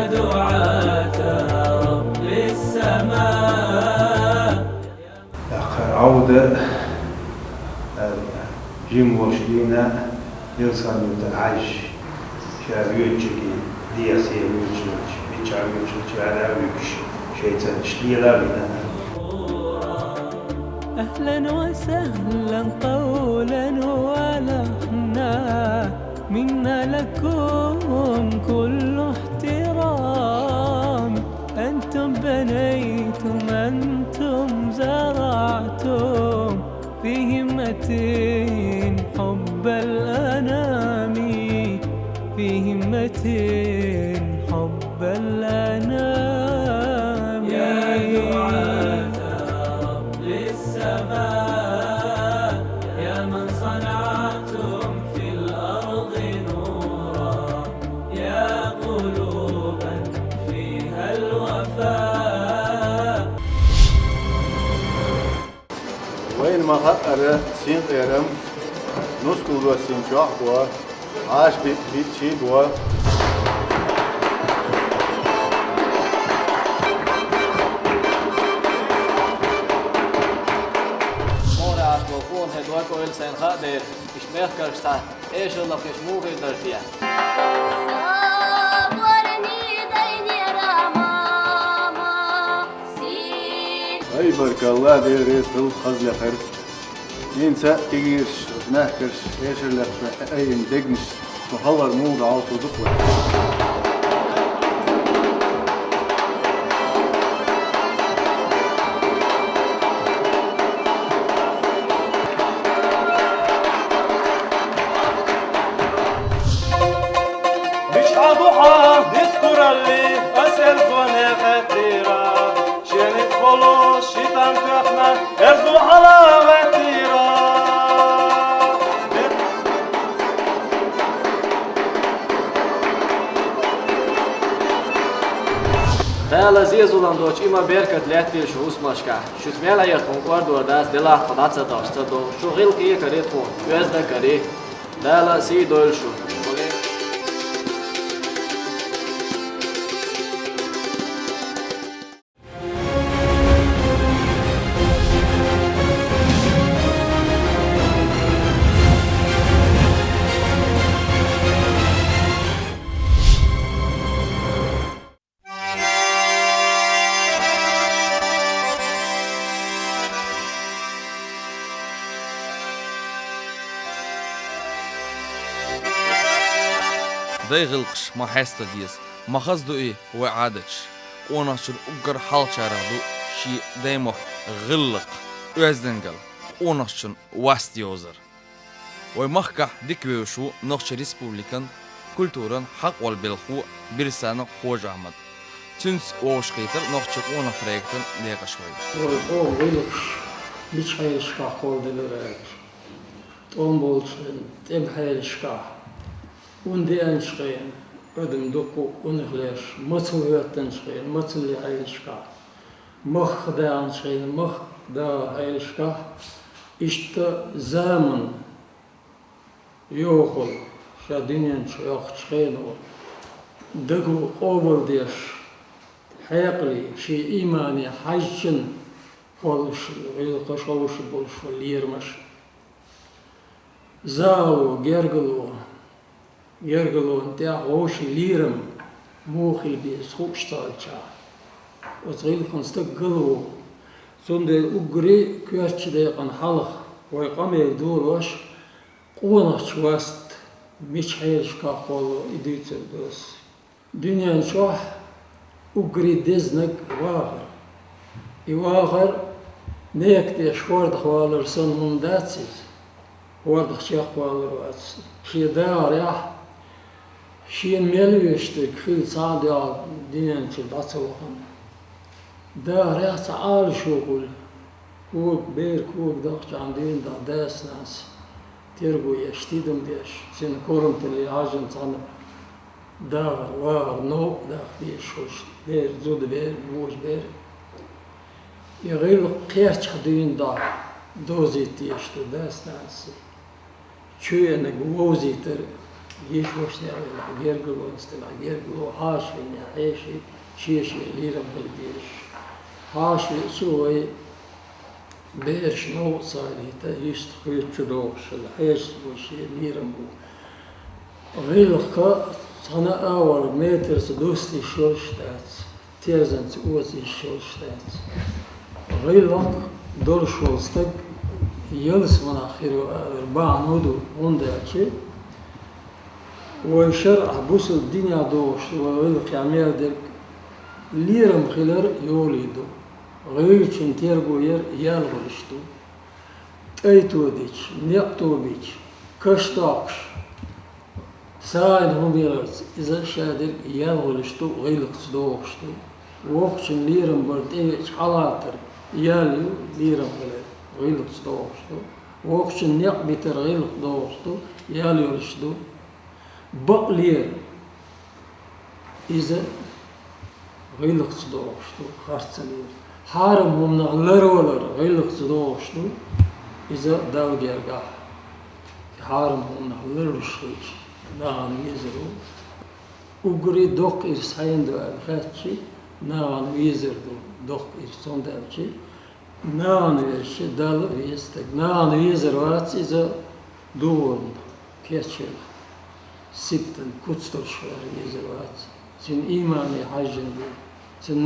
دعاة رب السماء. عودة جيم وشلينا يلسان يتعج شابيوتشكي دياسي ويوتش بيتشابيوتش على ويوتش شيطان شليلا بنا. أهلا وسهلا قولا ولحنا منا لكم كل احترام. أنتم بنيتم أنتم زرعتم في همة حب الأنام، في همة حب الأنام. يا دعاة رب السماء يا من صنعتم في الأرض نورا، يا قلوبا فيها الوفاء. وين ما خطر سين قيرم نسكو دو سين شاح بوا عاش بيت شي بوا. مورا بوفون هدوار كويل سين خادر إشميخ كرشتا إيش الله كشمو في درتيا. أي بارك الله دير ريس دل خزل خير ينسى تيجيرش نحكرش إيش اللي أي ندقنش تحضر مود عاوز ودقوة. مش عضوحة نذكر اللي أسأل فني فتيرة شنت بولو شيطان تخنا ارزو على فتيرة. Täällä Ziesulan doč ima berkat lättielšu usmaškā. Šus mēlējot un kordodās delā pat atsatāvs tato. Šo hilki iekarit un vēzda kari. Täällä sīdoilšu. داي غلقش ما حاستا ديز ما خزدو ايه وعادتش وناشر اقر حال شارعدو شي دايموح غلق وازدنقل وناشر واست يوزر ومخكح ديكويوشو نخش ريسبوبليكان كولتوران حق والبلخو برسانة خوج عمد تنس ووشقيتر نخش قونا فريقتن ليقا شوي والقوم غلقش مش حيلشكا قول دلورات تقوم بولشن تم حيلشكا ونديان شقين قدم دقو ونخلاش مصوياتن شقين مصلي حيلشكا مخ دان شقين مخ دا حيلشكا اشت زامن يوخل شادينيان شيوخ شقين دقو قوبر ديش حيقلي شي إيماني حجن قولش غيلقش قولش بولش واليرمش زاو جرجلو انتيا غوش ليرم موخي بيس خوشتالشا وزغيل كنستقلو سندي أقري كيرش ديقن حلق ويقام يدور وش قونش واست مش حيرش كاقولو إديتر دوس دنيا نشوح أقري دزنك واغر نيك دي شوارد خوالر سن منداتسيز وارد خشيخ خوالر واتس شي دار يح شي ميلوشتك في صادع دنيا نشي باتسوخن دار يح تعال شغل كوك بير كوك داخش عندين دا داس ناس تيربو يشتيدم ديش سين كورمت اللي عاجن صنب دار واغر نوك داخ ديش وش بير زود بير بوش بير يغير قيرش حدين دا دوزي تيشتو داس ناس شو انك ووزي تر يشوشني على جيرجل ونستمع جيرجل هاشوي عيشي شيشي ليرة بالبيش هاشوي شوي بيرش نو صاري تا يستخيط شدوش الحيش وشي ليرة بو غيلقا صنا أول متر سدوستي شوشتات تيرزن تقوزي شوشتات غيلق دور شوستك يلس من آخر 4 نودو ونداتشي وشرع بوس الدنيا دوش وغيلق يعمل ديك ليرم خلر يوليدو غيرش انتيرغو يالغلشتو تأيتو ديش نيقتو بيش كشتاقش ساين هم يلرز إذا شادر يالغلشتو غيلق صدوغشتو وقشن ليرم برديش حالاتر ياليو ليرم خلر غيلق صدوغشتو وقشن نيق بيتر غيلق دوغشتو ياليو لشتو بق لير إذا غيلق صدوغشتو خارت لير حارم هم نغلرولر غيلق صدوغشتو إذا داود يرقع حارم هم نغلرشتوش نعم يزرو وقري دوق إرساين دو أبخاتشي نعم يزردو دوق إرسون دالشي نعم يشي دال يستك نعم يزروات إذا دورن كيتشل ستن كتستر شوار يزروات سن إيماني حاجن بي سن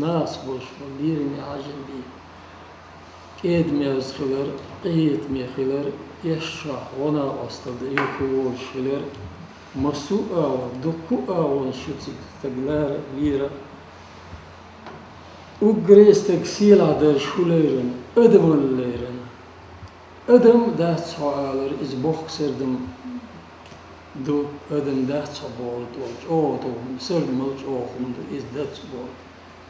ناس بوش وليرني حاجن بي كيد ميز خلر قيت مي خلر يشرح ونا أستد يخوش خلر مسوء دكو ونشوتك تقلار ليرة وقريس تكسيل عدر شوليرن أدم الليرن أدم دات سعالر إز بوخ سردم دو أدم دات سبولت وج أوتو سردم وج أوخم دو إز دات سبولت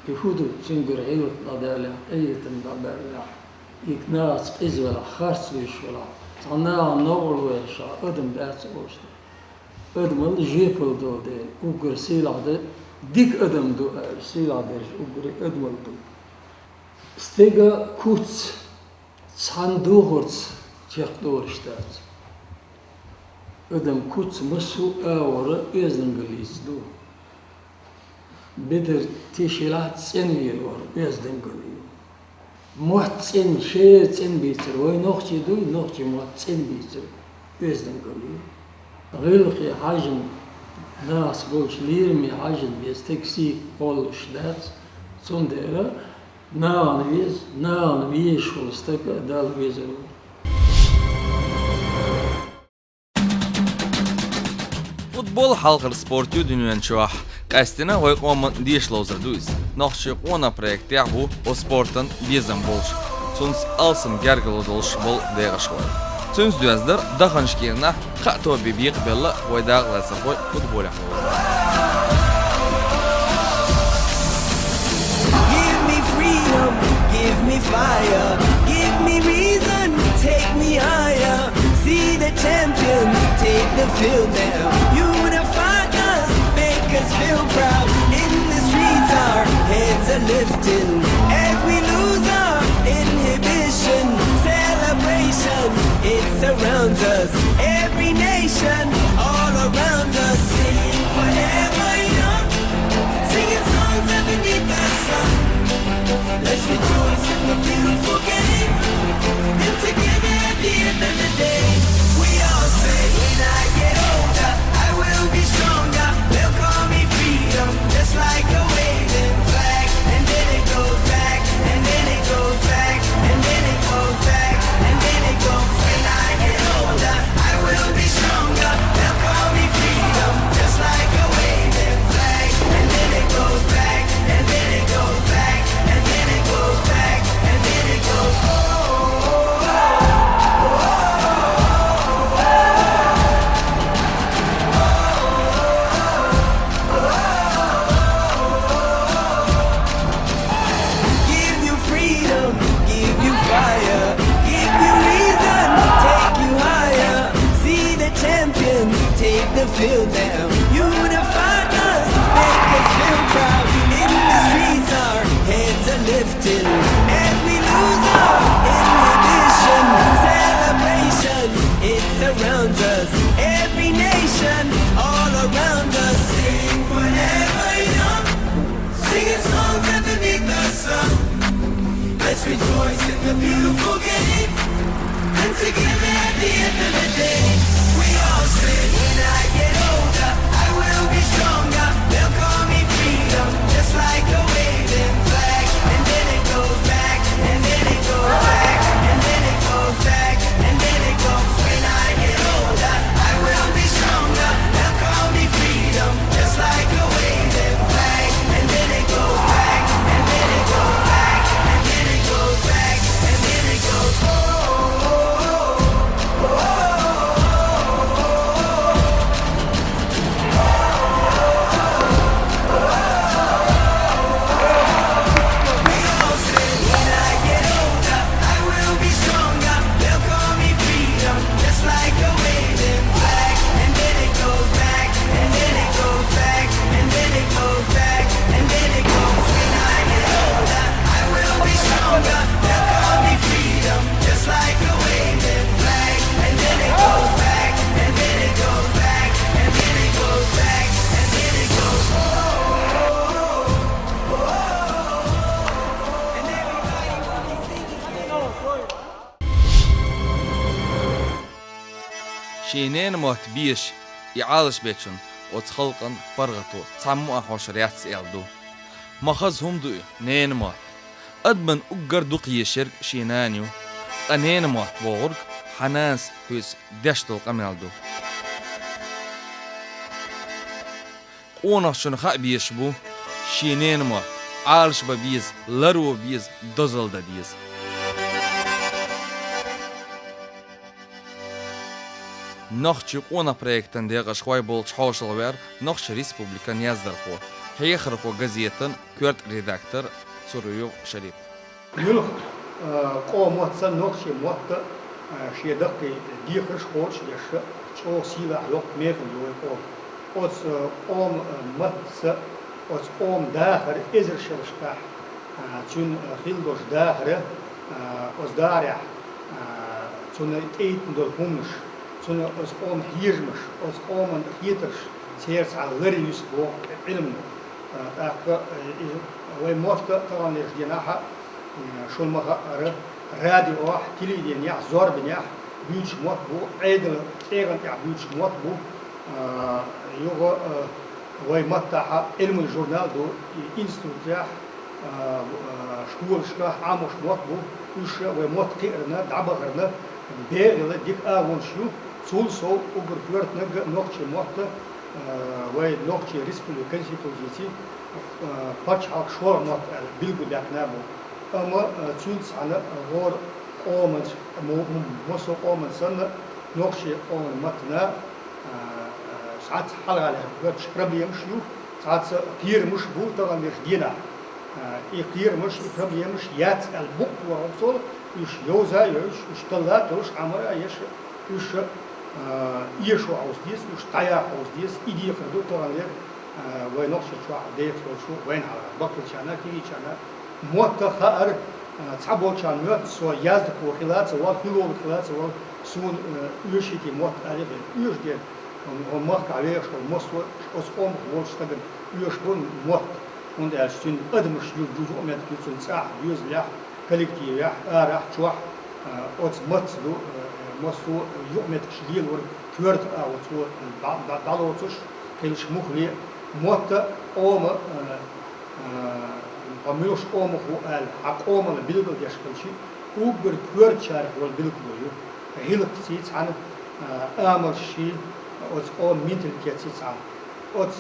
يهودو تنقر عيلت لدالة أيتن لدالة يكناس إزولا خارس ويشولا صناع نور ويشا أدم دات سبولت أدم اللي جيبل دو دي وقر سيل عدر ديك أدم دو سيل عدر وقر أدم دو استيقا كوتس صندو هرتس تيق دور اشتات أدم كوتس مسو آورا إذن قليس دو بدر تيشيلات سنوير ور إذن قليس موت سن شيء سن بيتر وي نوختي دو نوختي موت سن بيتر إذن قليس غيلقي حاجن ناس بوش ليرمي حاجن بيستكسي قولش دات صنديرا نان ويش ولستكا دال ويزرو Futbol halkır sportu dünyanın çoğu kastına oyqomın diyişlozurduyuz. Noxçı ona proyekti bu o sportun bizden bolş. Çuns alsın gergılı dolş bol deyğışlar. Çuns düzler daxanşkiyna qato bibiq bella oydaqlasa qoy futbol Give me freedom, give me fire, give me reason, take me higher. See the champions take the field now. Unify us, make us feel proud. In the streets our heads are lifting as we lose our inhibition. Celebration, it surrounds us. Every nation, all around us. Sing forever young, singing songs underneath the sun. Let's rejoice in the beautiful game, and together at the end of the day, we all say, when I get older, I will be stronger. They'll call me freedom, just like a waving flag. And then it goes back, and then it goes back, and then it goes back, and then it goes. When I get older, I will be stronger. They'll call me freedom, just like a waving flag. And then it goes back, and then it goes back, and then it goes back, and then it goes. Give you freedom, give you fire, give you reason, take you higher. See the champions take the field now. Unify us, make us feel proud. In the streets our heads are lifting as we lose our inhibition. Celebration, it surrounds us. Every nation, a beautiful game. And together at the end of the day, we all say, when I get older, I will be stronger. They'll call me freedom, just like a waving flag. And then it goes back, and then it goes back, and then it goes back, and then it goes. When I get older, I will be stronger. They'll call me freedom, just like a waving flag. And then it goes back, and then it goes back, and then it goes back, and then it goes. Oh, oh, oh, oh, oh. شينين موت بيش يعالش بيتشن وتخلقن برغتو تعمو أحوش رياتس إلدو مخز هم دوي نين موت أدمن أقر دوقي شرق شينانيو أنين موت بورق حناس هوس دشتو قمالدو قونا شنخاء بيشبو شينين موت عالش ببيز لرو بيز دزل دديز نخشي قونا проектен дега шхой бол чхошылвер нохши республика яздырху хейхрху газетен кёрт редактор Цуруев Шарип Юлх قومت نخشي موت شيدق ديخش خوش يش چو سيلا يوق ميخن يوي قوم اوس قوم مت اوس قوم داخر ازر شرشكح چون خيلدوش داخر اوس دارع چون ايتن دول همش چون از قوم هیرمش، از قوم هیترش، سیرس على لریوس بو علم، اق وی موت طبعا لجناها شو المغا رادي واحد تلي دنيا زور بنيا بيوش موت بو عيدل تيغن تاع بيوش موت بو يوغا وي موت تاع علم الجورنال دو انستروتيا شكول شكا عاموش موت بو وش وي موت قيرنا دعبغرنا بيغل ديك اون شو سول سو اوبر كورت نوختي موت وي نوختي ريسبوبليكانسي بوزيتي باتش هاك شور موت بيلغو داك نابو اما تشونس على غور قومن موسو قومن سنه نوختي قومن متنا ساعات حلقه على باتش بروبليم شو ساعات كير مش بو طبعا مش دينا يقير مش بروبليم مش يات البوك وصول يش يوزا يش طلعت يش عمرا يش يشو عاوزديس يش طايا عاوزديس إيدي فردو طالع وينقش شو عديت وشو وين على بكر شانا كذي شانا موت خار تعبوا شان موت سو يازد وخلات سو خلو وخلات سو سون يشتي موت عليه يش دين ومرك عليه شو مصو أسقم وش تقدر يش بون موت und stehen admos du mit kitsun sa yüz ya kollektiv ya ara çuah ot matlu masu yumet şil or kört avtu dalotuş keliş muhli mota oma pamilus oma hu al aqoma bilgul yaşkılçı uber kört çar wal bilgul yu hilik sit an amar şil ot o mental ketsit an ot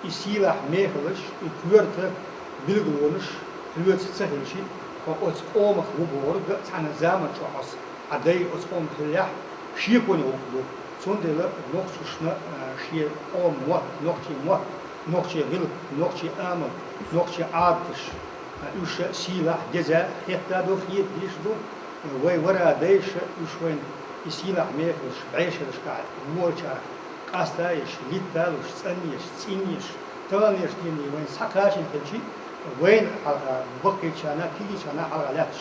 isilah mehelish ikürte bilgulonish hüet tsahilshi ots qomach wuborg tsana zaman chos aday ots qom tlah shikoni oklu sondela nochshna shi qom mot nochchi vil nochchi amal nochchi adtish ush silah geza hatta do khiyet dishdu way wara daysh ushwen isilah mehelish aishlish qad mocha قاستايش ليتالوش تصنيش تسينيش تغنيش ديني وين ساكاشين تلشي وين على بقيت شانا كيجي شانا على غلاتش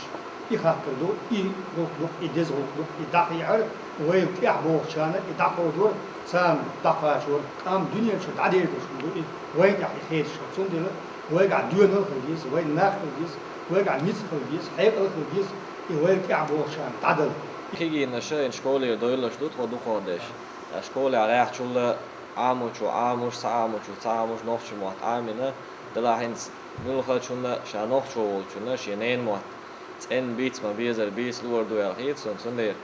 يخاطردو يدوك يدزغوك يداقيعر وين كيعبو شانا يداقو دور سام داقاشور قام دنيا شو تعديل شو وين يعني خير شو صندل وين قاعد دون الخليس وين ناخذ الخليس ويقع نيس خلديس حيق الخلديس يويل كعبو شان تعدل Kigi na še in školi je dojela štut vodu hodeš. A školi a recht čula amuču, saamuču, caamuč, nohču moat amina. Dela hins nulcha čuna še nohču čuna še nein moat. Cen bits ma biezer bis luar duel hits und sundir.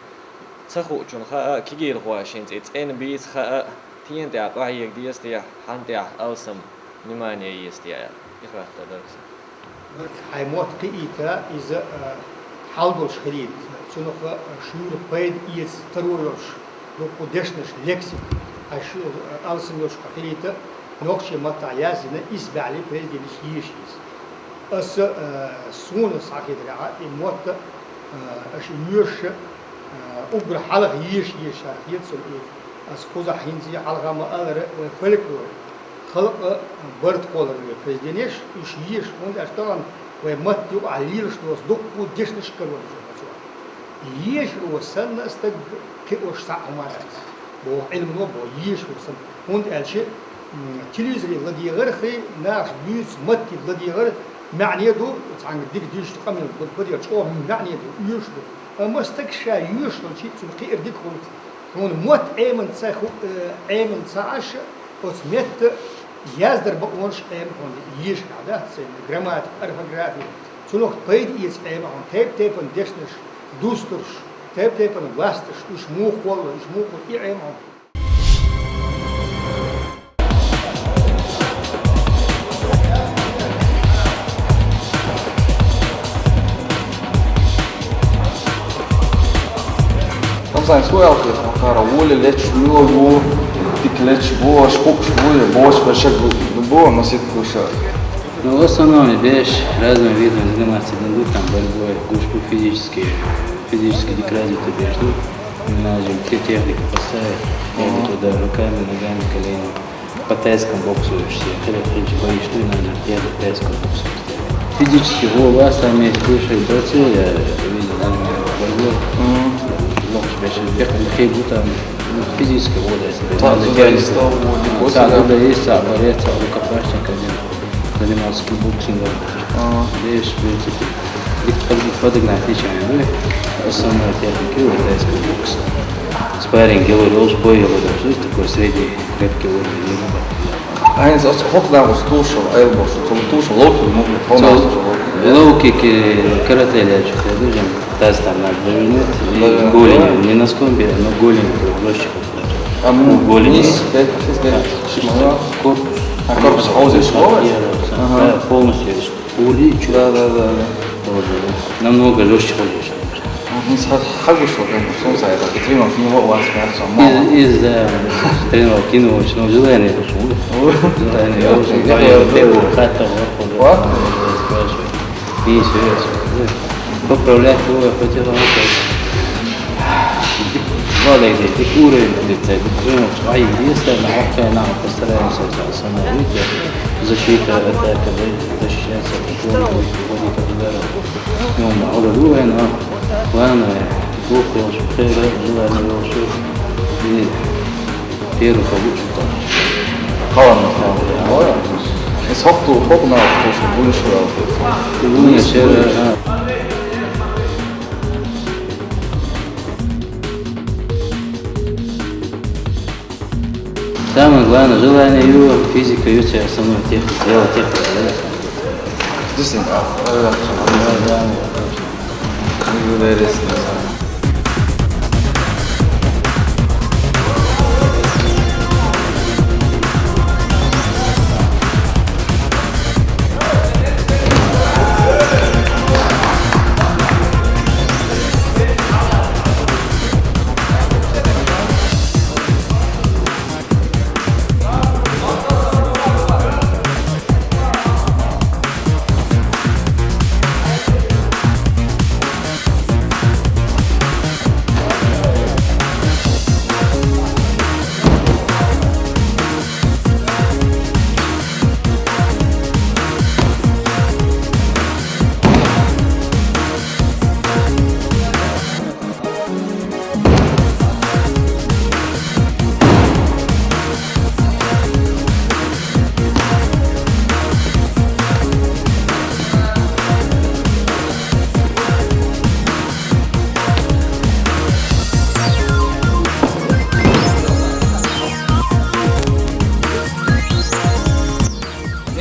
Tsachu čun kha kigi rwa shins it's en bits kha tien der qahig dies der hand der alsam nimanie ist der. Ich warte das. حيموت قيتا إذا حلبوش خليل شنو شنو بيد إيش تروش لو قدشنش لكسيك أشوف ألسنوش خليتا نقش متى يازنا إسبع لي بيد اللي يشيس أس سون صاحي درعا الموت أش يوش أقول حلق يش يتسل إيه أس كوزا حينزي حلقة ما أقدر وفلك خلق برد قولر البريزيدنيش يش وند أشتغل ومت يبقى عليل شنوس دق وديش نشكرون يش وصلنا استج كأوش ساعة مرات بو علم نو بو يش وصل وند ألشي تلفزيون الذي غير خي ناس بيوت مت الذي غير معني دو عن ديك ديش تقامل بدي أشوف معني دو يش دو أما استكشى يش دو شيء تلقي أرديك هون موت أيمن ساخو أيمن ساعش وسميت يازدر بقونش أيم هون يش قاعدة سين جراماتيك أرفوغرافي تلوك بيد إيش أيم هون تيب ندشنش دوسترش تيب نبلاستش إيش مو قول إيش مو قول أيم هون Sein Zuhause, nachher wohl letztes Jahr wo die letzte Woche spuckst wohl boss verschick wo но сит куша. Ну в основном вещь разные виды заниматься на там борьбой, кушку физически развиты бежду, можем те техники поставить, я туда руками, ногами, коленями, по тайскому боксу все, хотя в принципе боюсь, что надо я по тайскому боксу. Физически у вас там есть бывшие борцы, я видел занимаюсь борьбой. Бег будто физическая воля, если есть борец, рукопашник один, занимался кикбоксингом. Здесь, в принципе, подогнать плечами, ну и основная техника это тайский бокс. Спарринг, лоу спой, такой средний крепкий уровень. Eins aus Hochnamen слушал, Эльбош, zum слушал, лоу-кики, карате лечу, я таз там надо повернуть, голень, не носком бери, но голень жестче попадать. Голень, корпус, полностью ули, намного жестче ходишь. Из-за тренировки кинулочного желания пошло. Желание очень говорил, хата, и все. Поправлять его противоположность. Валик, эти уровень лица, свои действия, на постараемся остановить. Защита, атака, защищаться, вводить от ударов. Ну, много другое, но главное, глухо его шпрера, желание его шух. И первый получше там. Холодно, es hofft du hoch nach, du Wunderschön. Самое главное, желание его, физика, ее основной техника, дело техника. Действительно,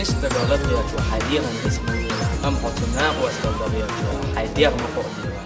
حيشتغل غطيك وحيدير اسمه أم حطناق واستغربيك وحيدير مقوتي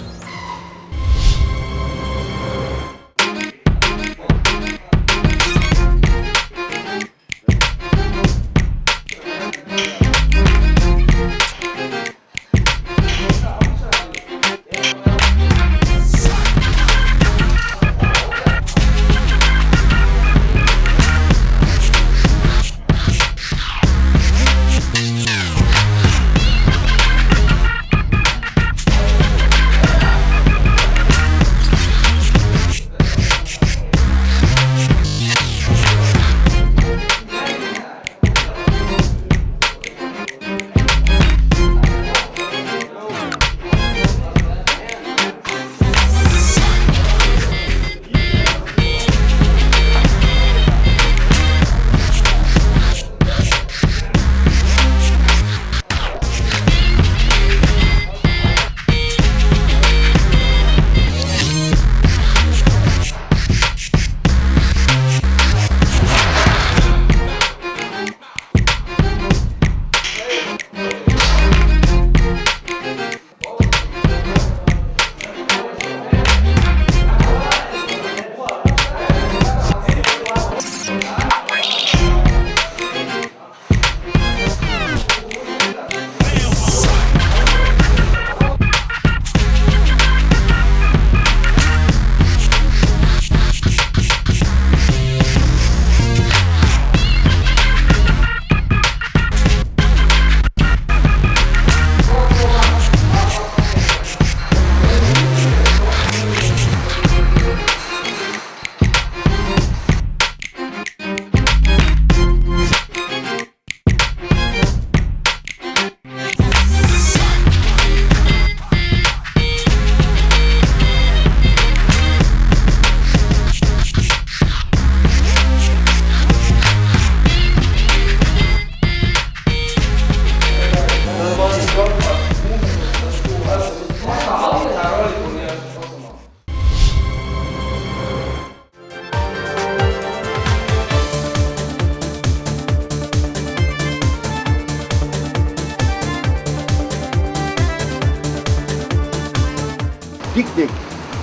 ديك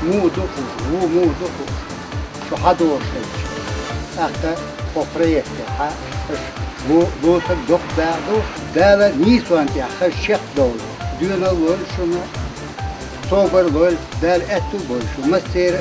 مو دخو شو حدور شيء أختا خفرية مو تدخ بعضو دالا نيسو أنت أخر شيخ دول دون الول شو ما صوبر دول دال أتو بول شو ما سير